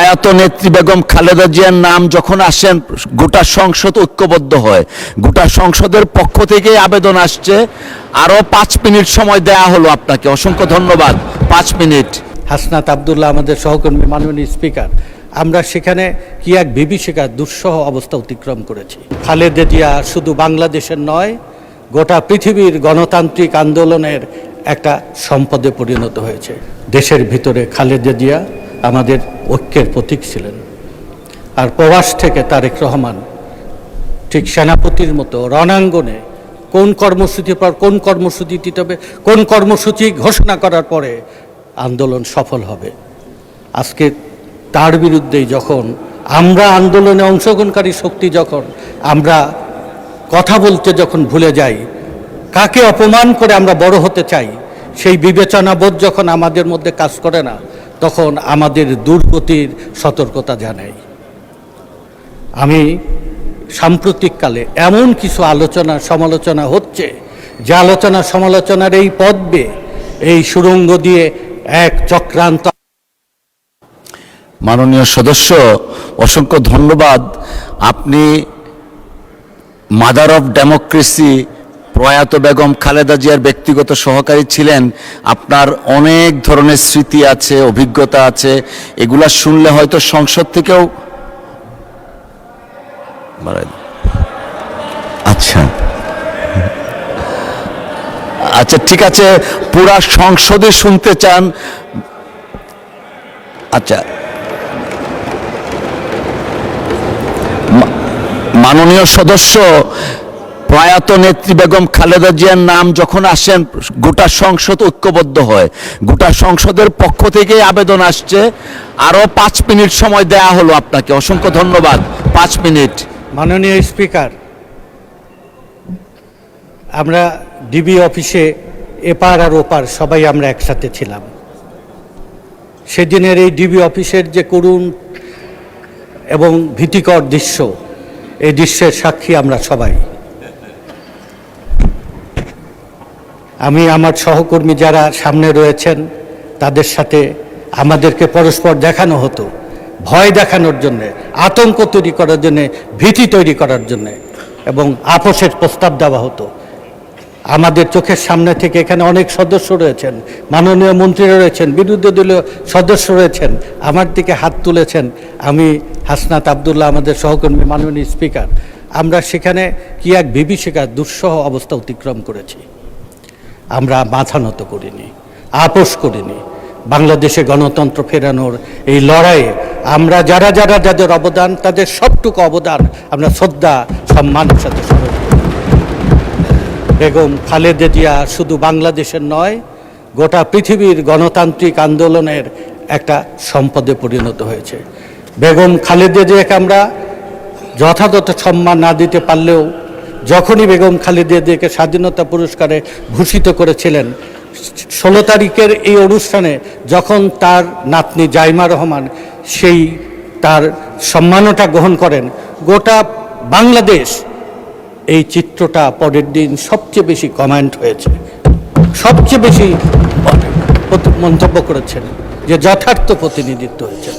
প্রয়াত নেত্রী বেগম খালেদা জিয়ার নাম যখন আসেন গোটা সংসদ ঐক্যবদ্ধ হয়। গোটা সংসদের পক্ষ থেকে আবেদন আসছে, আরো 5 মিনিট সময় দেয়া হলো আপনাকে। অসংখ্য ধন্যবাদ। 5 মিনিট। হাসনাত আব্দুল্লাহ আমাদের সহকর্মী, মাননীয় স্পিকার, আমরা সেখানে কি এক বিভীষিকার দুঃসহ অবস্থা অতিক্রম করেছি। খালেদা জিয়া শুধু বাংলাদেশের নয়, গোটা পৃথিবীর গণতান্ত্রিক আন্দোলনের একটা সম্পদে পরিণত হয়েছে। দেশের ভিতরে খালেদা জিয়া আমাদের ঐক্যের প্রতীক ছিলেন, আর প্রবাস থেকে তারেক রহমান ঠিক সেনাপতির মতো রণাঙ্গনে কোন কর্মসূচির পর কোন কর্মসূচি দিতে হবে, কোন কর্মসূচি ঘোষণা করার পরে আন্দোলন সফল হবে। আজকে তার বিরুদ্ধেই যখন আমরা আন্দোলনে অংশগ্রহণকারী শক্তি, যখন আমরা কথা বলতে যখন ভুলে যাই, কাকে অপমান করে আমরা বড় হতে চাই, সেই বিবেচনাবোধ যখন আমাদের মধ্যে কাজ করে না, তখন আমাদের দুর্গতির সতর্কতা জানাই। আমি সাম্প্রতিককালে এমন কিছু আলোচনা সমালোচনা হচ্ছে, যে আলোচনা সমালোচনার এই পথ বেয়ে, এই সুড়ঙ্গ দিয়ে এক চক্রান্ত। মাননীয় সদস্য, অসংখ্য ধন্যবাদ। আপনি মাদার অফ ডেমোক্রেসি প্রয়াত বেগম খালেদা জিয়ার ব্যক্তিগত সহকারী ছিলেন। আপনার অনেক ধরনের স্মৃতি আছে, অভিজ্ঞতা আছে, এগুলা শুনলে হয়তো সংসদ থেকেও আচ্ছা আচ্ছা ঠিক আছে, পুরা সংসদে শুনতে চান? আচ্ছা, মাননীয় সদস্য, প্রয়াত নেত্রী বেগম খালেদা জিয়ার নাম যখন আসেন গোটা সংসদ ঐক্যবদ্ধ হয়। গোটা সংসদের পক্ষ থেকে আবেদন আসছে, আরো 5 মিনিট সময় দেয়া হলো আপনাকে। অসংখ্য ধন্যবাদ। 5 মিনিট। মাননীয় স্পিকার, আমরা ডিবি অফিসে এপার আর ওপার সবাই আমরা একসাথে ছিলাম। সেদিনের এই ডিবি অফিসের যে করুণ এবং ভীতিকর দৃশ্য, এই দৃশ্যের সাক্ষী আমরা সবাই। আমি আমার সহকর্মী যারা সামনে রয়েছেন, তাদের সাথে আমাদেরকে পরস্পর দেখানো হতো, ভয় দেখানোর জন্যে, আতঙ্ক তৈরি করার জন্যে, ভীতি তৈরি করার জন্যে, এবং আপোষের প্রস্তাব দেওয়া হতো। আমাদের চোখের সামনে থেকে এখানে অনেক সদস্য রয়েছেন, মাননীয় মন্ত্রীরা রয়েছেন, বিরোধী দলীয় সদস্য রয়েছেন, আমার দিকে হাত তুলেছেন। আমি হাসনাত আব্দুল্লাহ আমাদের সহকর্মী, মাননীয় স্পিকার, আমরা সেখানে কি এক বিভীষিকার দুঃসহ অবস্থা অতিক্রম করেছি। আমরা মাথা নত করিনি, আপোষ করিনি। বাংলাদেশে গণতন্ত্র ফেরানোর এই লড়াইয়ে আমরা যাদের অবদান, তাদের সবটুকু অবদান আমরা শ্রদ্ধা সম্মানের সাথে স্মরণ করি। বেগম খালেদা জিয়া শুধু বাংলাদেশের নয়, গোটা পৃথিবীর গণতান্ত্রিক আন্দোলনের একটা সম্পদে পরিণত হয়েছে। বেগম খালেদা জিয়াকে আমরা যথাযথ সম্মান না দিতে পারলেও, যখনই বেগম খালেদা জিয়াকে স্বাধীনতা পুরস্কারে ভূষিত করেছিলেন, 16 তারিখের এই অনুষ্ঠানে যখন তার নাতনি জাইমা রহমান সেই তার সম্মানটা গ্রহণ করেন, গোটা বাংলাদেশ এই চিত্রটা পরের দিন সবচেয়ে বেশি কমেন্ট হয়েছে, সবচেয়ে বেশি মন্তব্য করেছেন যে যথার্থ প্রতিনিধিত্ব হয়েছে।